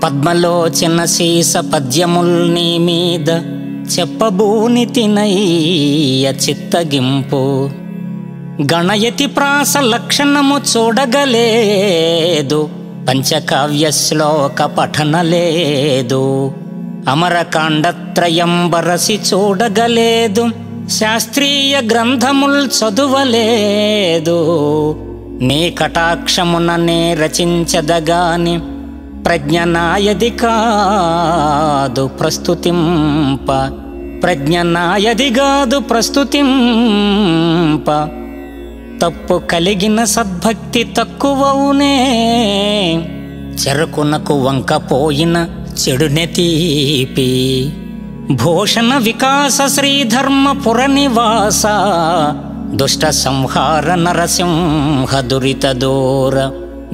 పద్మలోచన సీస పద్యముల్ నీ మీద చెప్పబూని తినయ్య చిత్తగింపు. గణయతి ప్రాస లక్షణము చూడగలేదు, పంచకావ్య శ్లోక పఠనలేదు. అమరకాండత్రయం బరసి చూడగలేదు, శాస్త్రీయ గ్రంథముల్ చదువలేదు. నీ కటాక్షముననే రచించదగాని ప్రజ్ఞనాయది కాదు ప్రస్తుతింప. ప్రజ్ఞనాయది కాదు ప్రస్తుతింప. తప్పు కలిగిన సద్భక్తి తక్కువవునే, చెరుకునకు వంకపోయిన చెడునె తీపి. భూషణ వికాస శ్రీధర్మపుర నివాస, దుష్ట సంహార నరసింహ దురిత దూర.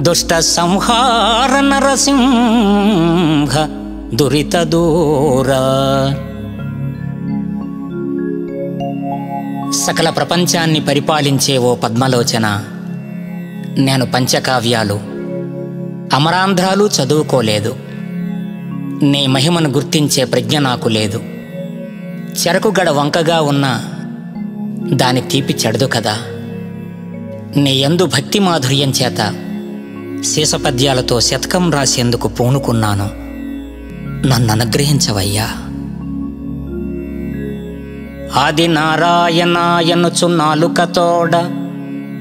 దుష్ట సంహార నరసింహ దురిత దూర. సకల ప్రపంచాన్ని పరిపాలించే ఓ పద్మలోచన, నేను పంచకావ్యాలు అమరాంధ్రాలు చదువుకోలేదు. నీ మహిమను గుర్తించే ప్రజ్ఞ నాకు లేదు. చెరకుగడ వంకగా ఉన్న దాని తీపి చెడదు కదా. నీ యందు భక్తి మాధుర్యం చేత శీసపద్యాలతో శతకం రాసేందుకు పూనుకున్నాను. నన్ను అనుగ్రహించవయ్యా. ఆది నారాయణాయనుచు నాలుకతోడ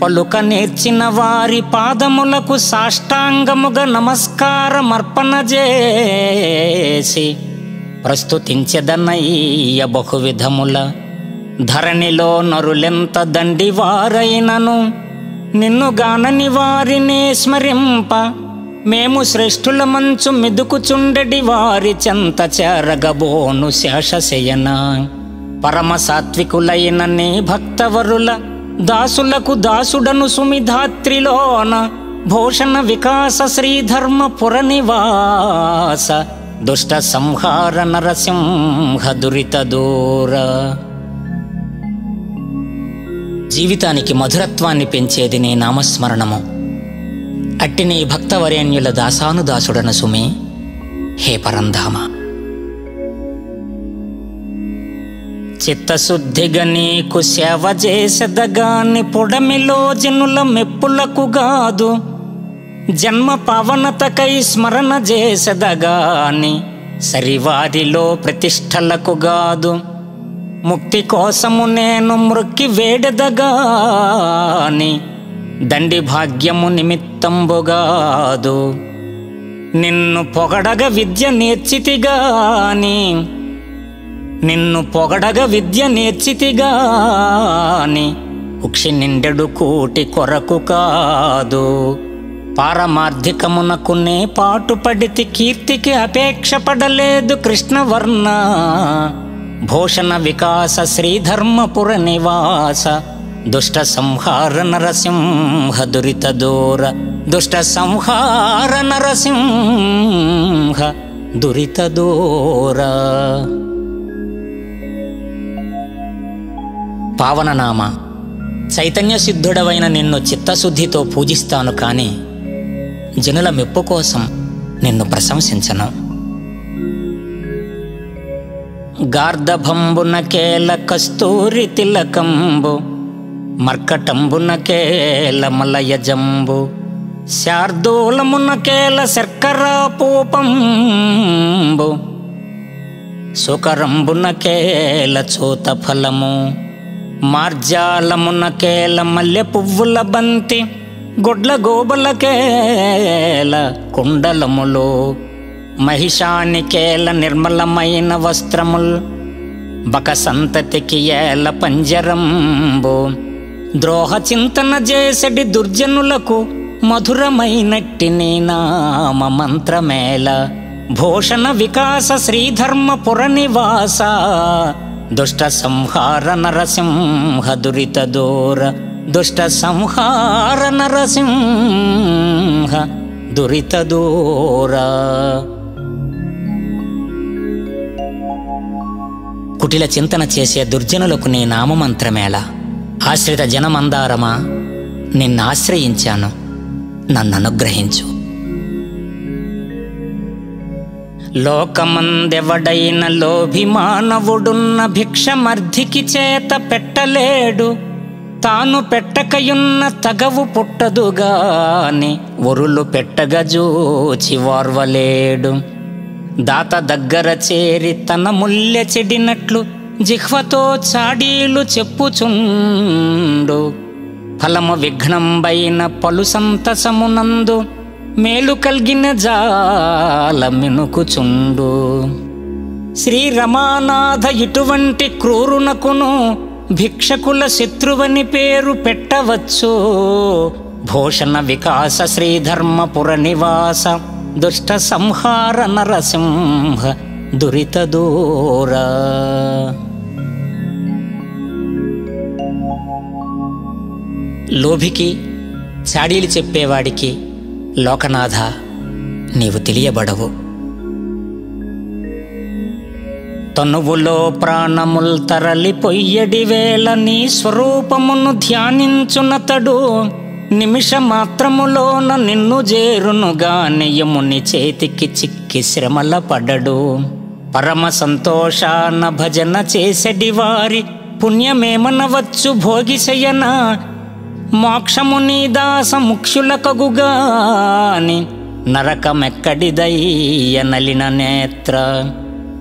పలుక నేర్చిన వారి పాదములకు సాష్టాంగముగా నమస్కారమర్పణ చేసి ప్రస్తుతించెదనయ్య బహువిధముల. ధరణిలో నరులెంత దండివారైనను నిన్ను గానని వారినే స్మరింప. మేము శ్రేష్ఠుల మంచు మెదుకుచుండెడి వారి చెంత చేరగబోను శేషశయన. పరమ సాత్వికులైన నీ భక్తవరుల దాసులకు దాసుడను సుమిధాత్రిలోన. భూషణ వికాస శ్రీధర్మపుర నివాస, దుష్ట సంహార నరసింహ దురిత దూర. జీవితానికి మధురత్వాన్ని పెంచేది నీ నామస్మరణము. అట్టి నీ భక్తవరేణ్యుల దాసానుదాసుడను సుమి. హే పరంధామ, చిత్తశుద్ధిగా నీకు సేవ చేసెదగాని పొడమిలో జనుల మెప్పులకు గాదు. జన్మ పావనతకై స్మరణ చేసెదగాని సరివారిలో ప్రతిష్టలకు గాదు. ముక్తి కోసము నేను మృక్కి వేడెదగాని దండి భాగ్యము నిమిత్తంబుగాదు. నిన్ను పొగడగ విద్య నేర్చితిగాని, నిన్ను పొగడగ విద్య నేర్చితిగాని ఉక్షి నిండెడు కూటి కొరకు కాదు. పారమార్థికమునకునే పాటుపడితి, కీర్తికి అపేక్ష పడలేదు కృష్ణవర్ణ. భూషణ వికాస శ్రీధర్మపుర నివాస, దుష్ట సంహార నరసింహ దురిత దూర. దుష్ట సంహార నరసింహ దురిత దూర. పావననామ, చైతన్య సిద్ధుడవైన నిన్ను చిత్తశుద్ధితో పూజిస్తాను కానీ జనుల మెప్పు కోసం నిన్ను ప్రశంసించను. గార్ధభంబున కేల కస్తూరి తిలకంబు, మర్కటంబున కేల మలయజంబు, శార్దూలమున కేల శర్కరా పూపంబు, సుకరంబున కేల చూత ఫలము, మార్జాలమున కేల మల్లె పువ్వుల బంతి, గొడ్ల గోబల కేల కుండలములు, మహిషానికేల నిర్మలమైన వస్త్రముల్, బక సంతతికి ఏల పంజరంబు. ద్రోహ చింతన చేసడి దుర్జనులకు మధురమైనట్టి నీ నామ మంత్రమేల. భూషణ వికాస శ్రీధర్మపుర నివాస, దుష్ట సంహార నరసింహ దురిత దూర. దుష్ట సంహార నరసింహ దురిత దూర. కుటిల చింతన చేసే దుర్జనులకు నీ నామమంత్రమేళ. ఆశ్రిత జనమందారమా, నిన్నాశ్రయించాను, నన్ను అనుగ్రహించు. లోకమందెవడైన లోభి మానవుడున్న భిక్షమర్ధికి చేత పెట్టలేడు. తాను పెట్టకయున్న తగవు పుట్టదుగాని ఒరులు పెట్టగా జూచి వార్వలేడు. దాత దగ్గర చేరి తన ముల్లె చెడినట్లు జిహ్వతో చాడీలు చెప్పుచుండు. ఫలము విఘ్నంబైన పలు సంతసమునందు మేలు కల్గిన జాల మినుకుచుండు. శ్రీరమానాథ ఇటువంటి క్రూరునకును భిక్షకుల శత్రువని పేరు పెట్టవచ్చు. భూషణ వికాస శ్రీధర్మపుర నివాస దుష్ట సంహార నరసింహ దురిత దూర. లోభికి చాడీలు చెప్పేవాడికి లోకనాథ నీవు తెలియబడవు. తనువులో ప్రాణముల్ తరలిపోయ్యడి వేళ నీ స్వరూపమును ధ్యానించునతడు. నిమిష మాత్రములోన నిన్ను చేరునుగాని యముని చేతికి చిక్కి శ్రమల పడడు. పరమ సంతోషాన భజన చేసెడి వారి పుణ్యమేమనవచ్చు భోగిశయన. మోక్షము నీ దాస ముఖ్యుల కగుగాని నరకమెక్కడిదయ్య నలిన నేత్ర.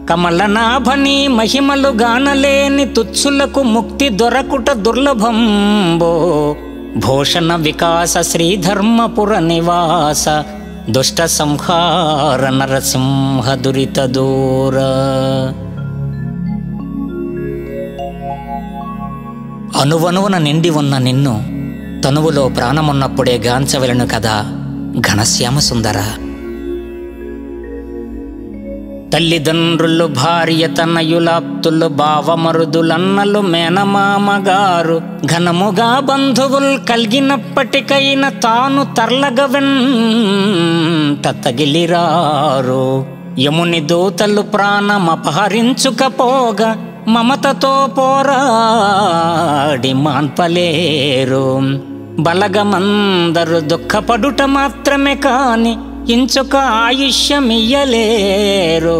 కమలనాభని మహిమలు గానలేని తుచ్చులకు ముక్తి దొరకుట దుర్లభంబో. భూషణ వికాస శ్రీధర్మపుర నివాస దుష్ట సంహార నరసింహ దురిత దూర. అనువనువున నిండి ఉన్న నిన్ను తనువులో ప్రాణమున్నప్పుడే గాంచవెలను కదా ఘనశ్యామ సుందర. తల్లిదండ్రులు భార్య తనయులాప్తులు బావమరుదులన్నలు మేనమామగారు ఘనముగా బంధువులు కలిగినప్పటికైనా తాను తర్లగ వెంట తగిలిరారు. యముని దూతలు ప్రాణమపహరించుకపోగా మమతతో పోరాడి మాన్పలేరు. బలగమందరు దుఃఖపడుట మాత్రమే కాని ఇంచుక ఆయుష్యమియ్యలేరు.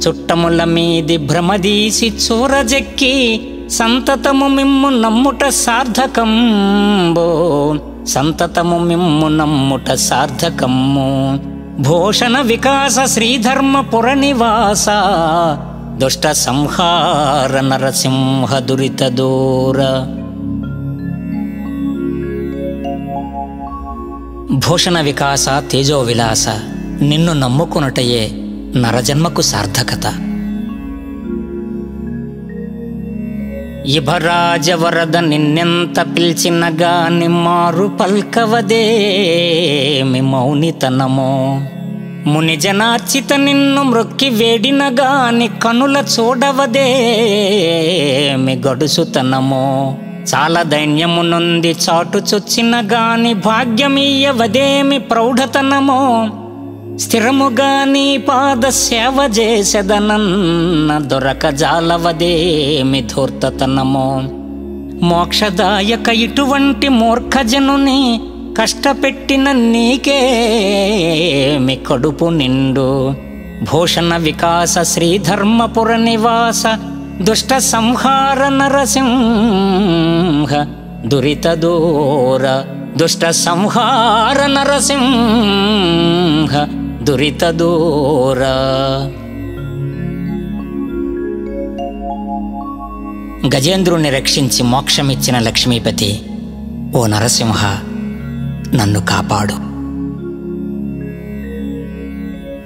చుట్టముల మీది భ్రమదీసి చూరజెక్కి సంతతము మిమ్ము నమ్ముట సార్థకంబో. సంతతము మిమ్ము నమ్ముట సార్థకమ్ము. భూషణ వికాస శ్రీధర్మపుర నివాస దుష్ట సంహార నరసింహ దురిత దూర. భూషణ వికాస తేజో విలాస నిన్ను నమ్ముకున్నటయే నరజన్మకు సార్థకత. ఇభరాజవరద నిన్నెంత పిలిచిన గాని మారు పల్కవదేమి మౌనితనమో. మునిజనార్చిత నిన్ను మ్రొక్కి వేడిన గాని కనుల చూడవదేమి గడుసుతనమో. చాలా దైన్యము నుండి చాటు చొచ్చిన గాని భాగ్యమీయవదేమి ప్రౌఢతనమో. స్థిరముగా నీ పాద సేవ చేసెదనన్న దొరక జాలవదేమి ధూర్తతనమో. మోక్షదాయక ఇటువంటి మూర్ఖజనుని కష్టపెట్టిన నీకేమి కడుపు నిండు. భూషణ వికాస శ్రీధర్మపుర నివాస దుష్ట సంహార నరసింహ దురిత దూర. దుష్ట సంహార నరసింహ దురిత దూర. గజేంద్రుణ్ణి రక్షించి మోక్షమిచ్చిన లక్ష్మీపతి ఓ నరసింహ నన్ను కాపాడు.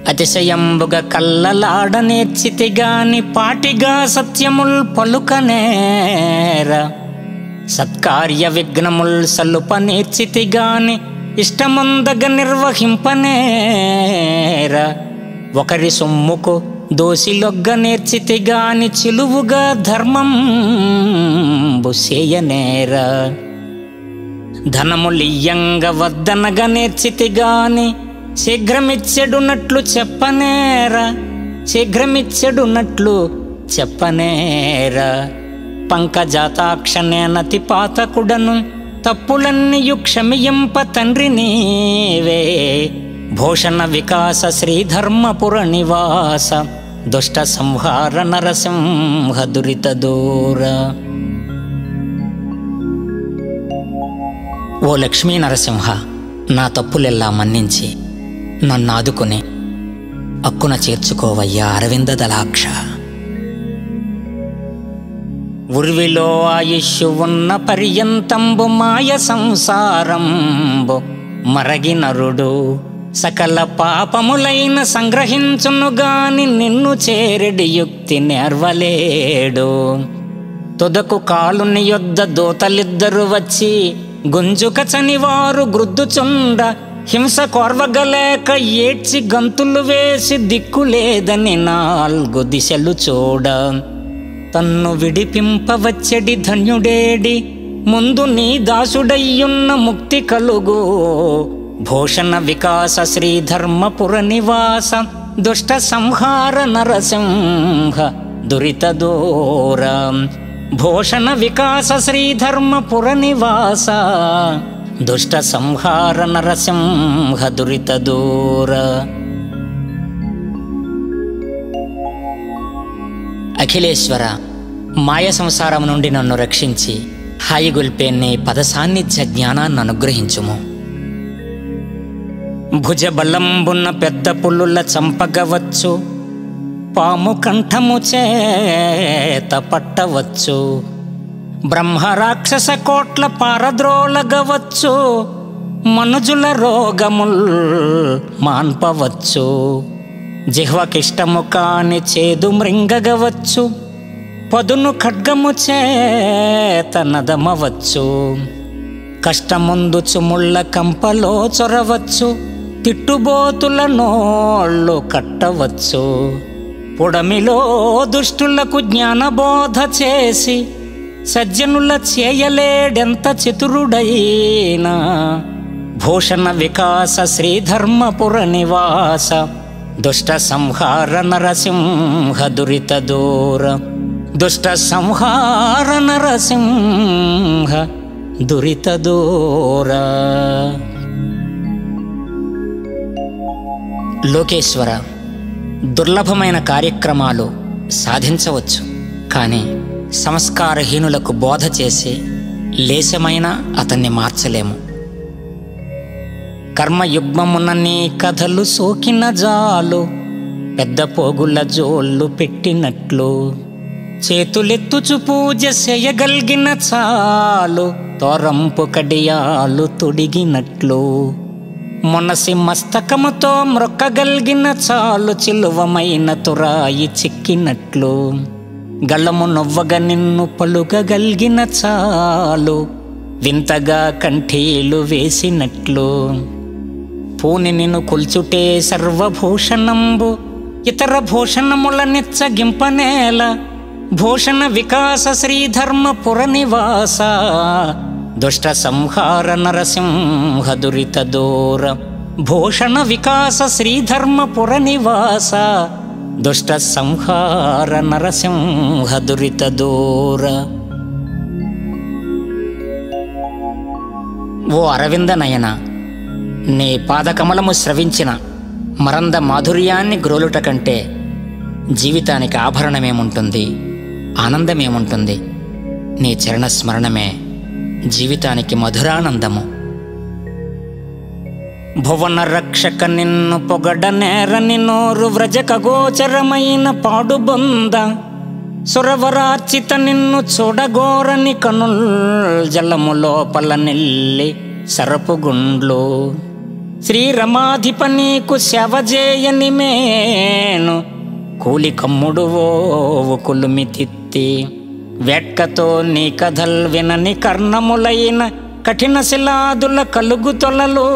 అతిశయంబుగ కల్లలాడ నేర్చితిగాని పాటిగా సత్యముల్ పలుకనేర. సత్కార్య విఘ్నముల్ సల్లుప నేర్చితిగాని ఇష్టముందగ నిర్వహింపనేర. ఒకరి సొమ్ముకు దోసిలొగ్గ నేర్చితిగాని చిలువుగా ధర్మంబు సేయనేర. ధనములియ్యంగ వద్దనగ నేర్చితిగాని శీఘ్రమిచ్చెడునట్లు చెప్పనేర. శీఘ్రమిచ్చెడునట్లు చెప్పనేర. పంకజాతాక్షనేనతి పాతకుడను తప్పులన్నీయు క్షమింప తండ్రి నీవే. భూషణ వికాస శ్రీధర్మపుర నివాస దుష్ట సంహార నరసింహ దురిత దూర. ఓ లక్ష్మీ నరసింహ, నా తప్పులెల్లా మన్నించి నన్ను ఆదుకుని అక్కున చేర్చుకోవయ్యా అరవింద దళాక్ష. ఉర్విలో ఆయుష్షు ఉన్న పర్యంతంబు మాయ సంసారంబు మరగి నరుడు సకల పాపములైన సంగ్రహించునుగాని నిన్ను చేరెడి యుక్తి నేర్వలేడు. తుదకు కాలుని యొద్ద దూతలిద్దరు వచ్చి గుంజుక చనివారు గ్రుద్దుచుండ హింస కోర్వగలేక ఏడ్చి గంతులు వేసి దిక్కులేదని నాల్గు దిశలు చూడ తన్ను విడిపింపవచ్చడి ధన్యుడేడి ముందు నీ దాసుడయ్యున్న ముక్తి కలుగు. భూషణ వికాస శ్రీధర్మపుర నివాస దుష్ట సంహార నరసింహ దురిత దూర. భూషణ వికాస శ్రీధర్మపుర నివాస దుష్ట సంహార నరసింహ దురిత దూర. అఖిలేశ్వర, మాయ సంసారం నుండి నన్ను రక్షించి హాయిగొల్పే నీ పద సాన్నిధ్య జ్ఞానాన్ని అనుగ్రహించుము. భుజబలంబున్న పెద్ద పుల్లుల చంపగవచ్చు, పాము కంఠము చేత పట్టవచ్చు, బ్రహ్మరాక్షస కోట్ల పారద్రోలగవచ్చు, మనుజుల రోగముల్ మాన్పవచ్చు, జిహ్వకిష్టము కాని చేదు మృంగగవచ్చు, పదును ఖడ్గము చేత నదమవచ్చు, కష్టముందు చుముళ్ళ కంపలో చొరవచ్చు, తిట్టుబోతుల నోళ్ళు కట్టవచ్చు, పుడమిలో దుష్టులకు జ్ఞానబోధ చేసి సజ్జనుల చేయలేడెంత చతురుడైనా. భూషణ వికాస శ్రీధర్మపుర నివాస దుష్ట సంహార నరసింహ దురిత దూర. దుష్ట సంహార నరసింహ దురిత దూర. లోకేశ్వర, దుర్లభమైన కార్యక్రమాలు సాధించవచ్చు, కానీ సంస్కారహీనులకు బోధ చేసి లేశమైన అతన్ని మార్చలేము. కర్మయుగ్మమున నీ కథలు సోకిన జాలు పెద్ద పోగుల జోళ్ళు పెట్టినట్లు, చేతులెత్తుచు పూజ చేయగలిగిన చాలు తోరంపు కడియాలు తొడిగినట్లు, మొనసి మస్తకముతో మ్రొక్కగలిగిన చాలు చిలువమైన తురాయి చిక్కినట్లు, గళము నొవ్వగ నిన్ను పలుకగలిగిన చాలు వింతగా కంఠీలు వేసినట్లు, పూని నిన్ను కొల్చుటే సర్వభూషణంబు ఇతర భూషణముల నెచ్చగింపనేల. భూషణ వికాస శ్రీధర్మపుర నివాస దుష్ట సంహార నరసింహ దురిత దూర. భూషణ వికాస శ్రీధర్మపుర నివాస దుష్ట సంహార నరసింహ దురిత దూర. ఓ అరవింద నయన, నీ పాదకమలము స్రవించిన మరంద మాధుర్యాన్ని గ్రోలుట కంటే జీవితానికి ఆభరణమేముంటుంది, ఆనందమేముంటుంది? నీ చరణస్మరణమే జీవితానికి మధురానందము. భువన రక్షక నిన్ను పొగడ నేరని నోరు వ్రజక గోచరమైన పాడుబొంద, సురవరార్చిత నిన్ను చూడగోరని కనుల్ జలము లోపల నిల్లి సరపుగుండ్లు, శ్రీరమాధిప నీకు శవజేయని మేను కూలి కమ్ముడు ఓ కులుమి తిత్తి, వేట్కతో నీ కథల్ వినని కర్ణములైన కఠిన శిలాదుల కలుగు తొలలు,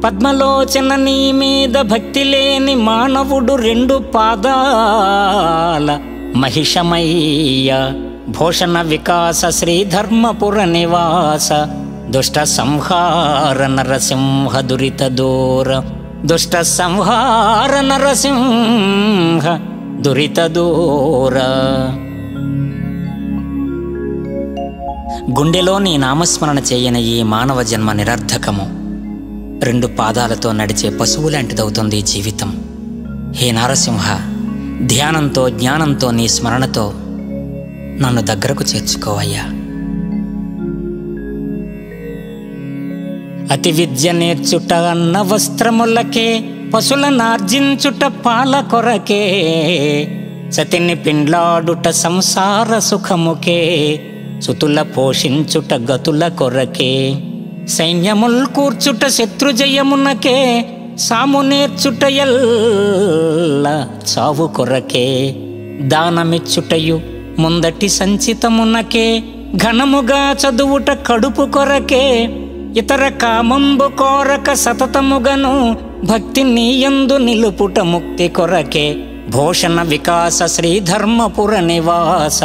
పద్మలోచన నీ మీద భక్తి లేని మానవుడు రెండు పాదాల మహిషమయ్య. భూషణ వికాస శ్రీధర్మపుర నివాస దుష్ట సంహార నరసింహ దురిత దూర. దుష్ట సంహార నరసింహ దురిత దూర. గుండెలో నీ నామస్మరణ చేయని ఈ మానవ జన్మ నిరర్థకము. 2 పాదాలతో నడిచే పశువు లాంటిదవుతుంది ఈ జీవితం. హే నారసింహ, ధ్యానంతో జ్ఞానంతో నీ స్మరణతో నన్ను దగ్గరకు చేర్చుకోవయ్యా. అతి విద్య నేర్చుట అన్న వస్త్రములకే, పశులనార్జించుట పాల కొరకే, సతిని పిండ్లాడుట సంసార సుఖముకే, సుతుల పోషించుట గతుల కొరకే, సైన్యముల్ కూర్చుట శత్రుజయమునకే, సాము నేర్చుట ఎల్ల చావు కొరకే, దానమిచ్చుటయు ముందటి సంచితమునకే, ఘనముగా చదువుట కడుపు కొరకే, ఇతర కామంబు కోరక సతతముగను భక్తి నీయందు నిలుపుట ముక్తి కొరకే, భూషణ వికాస శ్రీధర్మపుర నివాస,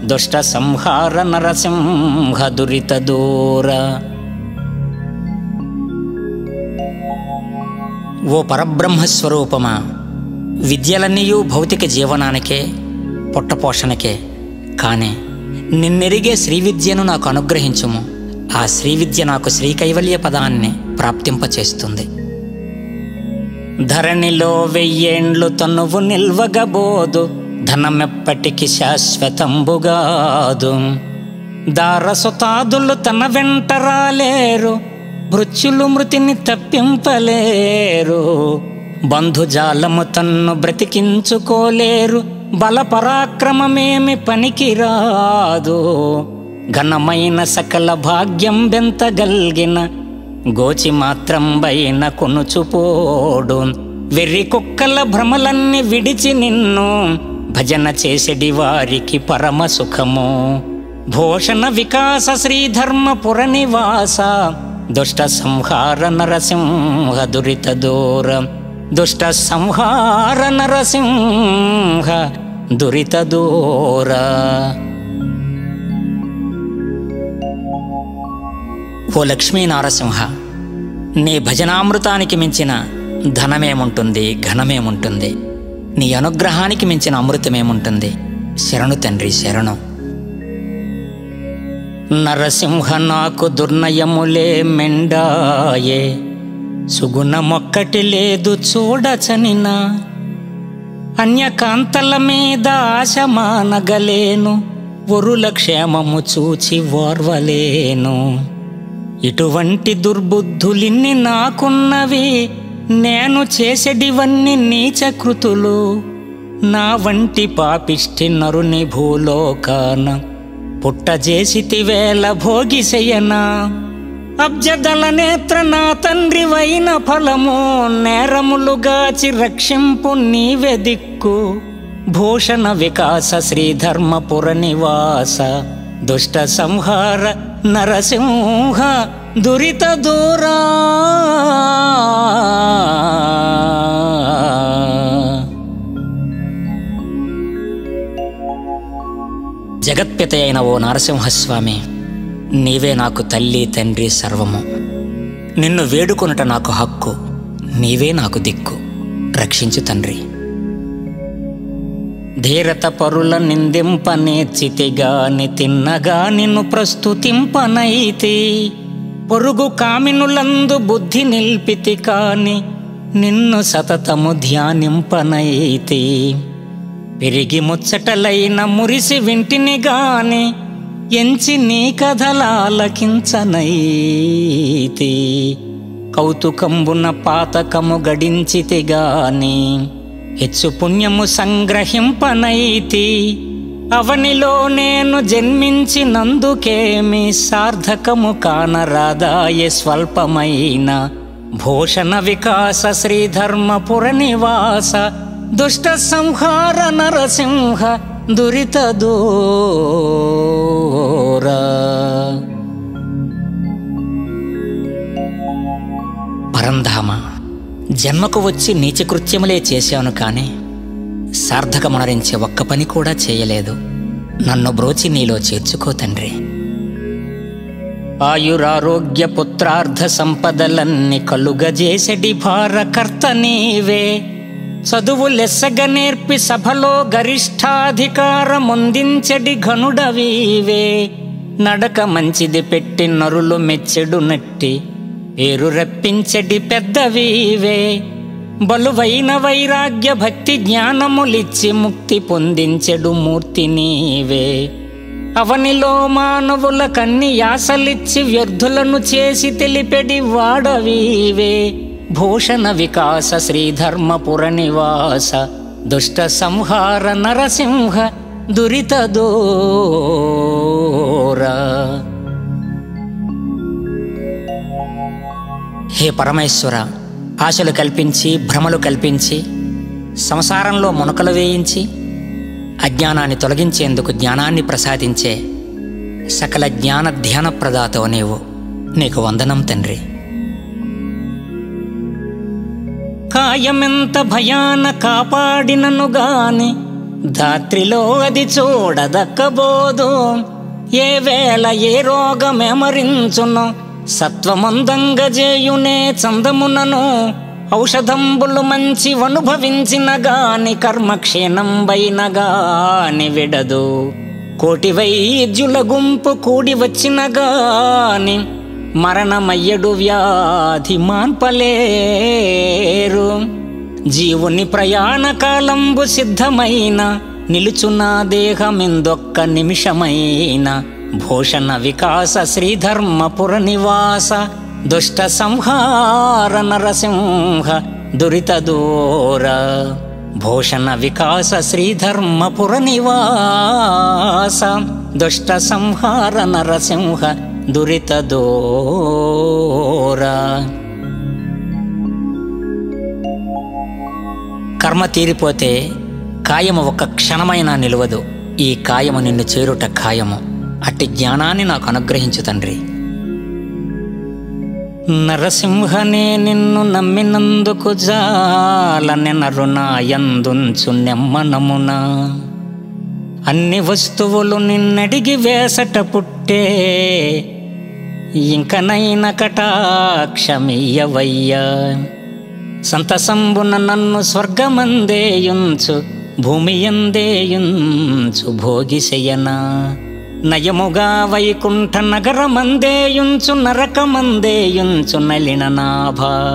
దుష్ట సంహార నరసింహ దురిత దూర. ఓ పరబ్రహ్మస్వరూపమా, విద్యలన్నీయూ భౌతిక జీవనానికే, పొట్టపోషణకే, కానీ నిన్నెరిగే శ్రీవిద్యను నాకు అనుగ్రహించుము. ఆ శ్రీవిద్య నాకు శ్రీకైవల్య పదాన్ని ప్రాప్తింపచేస్తుంది. ధరణిలో 1000 ఏండ్లు తనువు నిల్వగబోదు, ధనమెప్పటికి శాశ్వతంబుగాదు. దారసుతాదులు తన వెంట రాలేరు, మృత్యులు మృతిని తప్పింపలేరు. బంధుజాలము తన్ను బ్రతికించుకోలేరు, బలపరాక్రమమేమి పనికిరాదు. ఘనమైన సకల భాగ్యం బెంతగల్గిన, గోచి మాత్రం బైన కొనుచుపోడు. వెర్రి కుక్కల భ్రమలన్నీ విడిచి నిన్ను భజన చేసెడి వారికి పరమ సుఖము. భూషణ వికాస శ్రీధర్మపుర నివాస, దుష్ట సంహార నరసింహ దురిత దూర. దుష్ట సంహార నరసింహ దురిత దూర. ఓ లక్ష్మీ నారసింహ, నీ భజనామృతానికి మించిన ధనమేముంటుంది, ఘనమేముంటుంది? నీ అనుగ్రహానికి మించిన అమృతమేముంటుంది? శరణు తండ్రి, శరణు. నరసింహ నాకు దుర్నయములే మెండాయే, సుగుణమొక్కటి లేదు చూడచనినా. అన్యకాంతల మీద ఆశ మానగలేను, వరుల క్షేమము చూచి ఓర్వలేను. ఇటువంటి దుర్బుద్ధులిన్ని నాకున్నవి, నేను చేసేటివన్నీ నీచకృతులు. నా వంటి పాపిష్టి నరుని భూలోకాన పుట్టజేసితివేళ భోగిశయనా. అబ్జదల నేత్ర నా తండ్రివైన ఫలము, నేరములుగాచి రక్షింపు నీవే దిక్కు. భూషణ వికాస శ్రీధర్మపుర నివాస, దుష్ట సంహార నరసింహ దురిత దూరా. జగత్పిత అయిన ఓ నరసింహస్వామి, నీవే నాకు తల్లి తండ్రి సర్వము. నిన్ను వేడుకొనుట నాకు హక్కు, నీవే నాకు దిక్కు, రక్షించు తండ్రి. ధీరత పరుల నిందింప నేర్చితిగాని, తిన్నగా నిన్ను ప్రస్తుతింపనైతి. పొరుగు కామినులందు బుద్ధి నిల్పితి కాని, నిన్ను సతతము ధ్యానింపనైతి. పెరిగి ముచ్చటలైన మురిసి వింటిని గాని, ఎంచి నీ కథలాలకించనైతి. కౌతుకంబున పాతకము గడించితి గాని, హెచ్చు పుణ్యము సంగ్రహింపనైతి. అవనిలో నేను జన్మించినందుకేమి, సార్థకము కానరాదాయ స్వల్పమైన. భూషణ వికాస శ్రీధర్మపుర నివాస, దుష్ట సంహార నరసింహ దురిత దూర. పరంధామ, జన్మకు వచ్చి నీచకృత్యములే చేశాను కానీ సార్థకమునరించే ఒక్క పని కూడా చేయలేదు. నన్ను బ్రోచి నీలో చేర్చుకో తండ్రి. ఆయురారోగ్య పుత్రార్థ సంపదలన్నీ కలుగజేసెడి భారకర్త నీవే. చదువు లెస్సగ నేర్పి సభలో గరిష్టాధికారముందించెడి ఘనుడవీవే. నడక మంచిది పెట్టి నరులు మెచ్చెడు నట్టి, పేరు రప్పించడి పెద్దవీవే, బలువైన వైరాగ్య భక్తి జ్ఞానములిచ్చి ముక్తి పొందించెడు మూర్తి నీవే. అవనిలో మానవుల కన్ని యాసలిచ్చి వ్యర్థులను చేసి తెలిపెడి వాడవీవే. భూషణ వికాస శ్రీధర్మపుర నివాస, దుష్ట సంహార నరసింహ దురిత దూరా. హే పరమేశ్వర, ఆశలు కల్పించి భ్రమలు కల్పించి సంసారంలో మునకలు వేయించి అజ్ఞానాన్ని తొలగించేందుకు జ్ఞానాన్ని ప్రసాదించే సకల జ్ఞాన ధ్యాన ప్రదాతవు నీవు. నీకు వందనం తండ్రి. కాయమెంత భయాన కాపాడినను గాని ధాత్రిలో అది చూడదక్కబోదు. ఏ వేళ ఏ రోగమెమరించును సత్వమందంగజేయునే చందమునను. ఔషధంబులు మంచి అనుభవించిన గాని కర్మక్షీణంబైన గాని విడదు. కోటి వైద్యుల గుంపు కూడి వచ్చిన గాని మరణమయ్యడు వ్యాధి మాన్పలేరు. జీవుని ప్రయాణ కాలంబు సిద్ధమైన నిలుచునా దేహమిందొక్క నిమిషమైన. భూషణ వికాస శ్రీధర్మపుర నివాస, దుష్ట సంహార నరసింహ దురిత దూర. భూషణ వికాస శ్రీధర్మపుర నివాస, దుష్ట సంహార నరసింహ దురిత దూర. కర్మ తీరిపోతే కాయము ఒక్క క్షణమైనా నిలవదు. ఈ కాయము నిన్ను చేరుట ఖాయము. అట్టి జ్ఞానాన్ని నాకు అనుగ్రహించు తండ్రి. నరసింహనే నిన్ను నమ్మినందుకు జాలనె నరునాయందుంచు నెమ్మనమున. అన్ని వస్తువులు నిన్నడిగి వేసట పుట్టే, ఇంకనైన కటాక్షమియ్యవయ్యా. సంతసంబున నన్ను స్వర్గమందేయుంచు, భూమి యందేయుంచు భోగిశయనా. నయముగా వైకుంఠ నగరమందేయుంచు, నరకమందేయుంచు నలిన నాభా.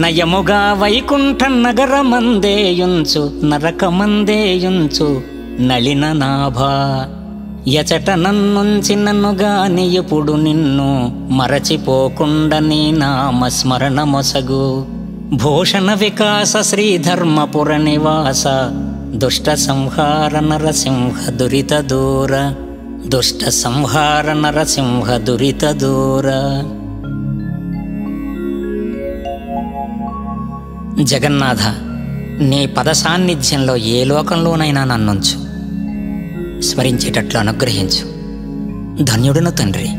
నయముగా వైకుంఠ నగరమందేయుంచు, నరకమందేయుంచు నలిన నాభా. ఎచట నన్నుంచి నన్నుగాని ఎప్పుడు నిన్ను మరచిపోకుండా నీ నామస్మరణ మొసగు. భూషణ వికాస శ్రీధర్మపుర నివాస, దుష్ట సంహార నరసింహ దురిత దూర. దుష్ట సంహార నరసింహ దురిత దూర. జగన్నాథ, నీ పద సాన్నిధ్యంలో ఏ లోకంలోనైనా నన్నుంచు, స్మరించేటట్లు అనుగ్రహించు. ధన్యుడును తండ్రి.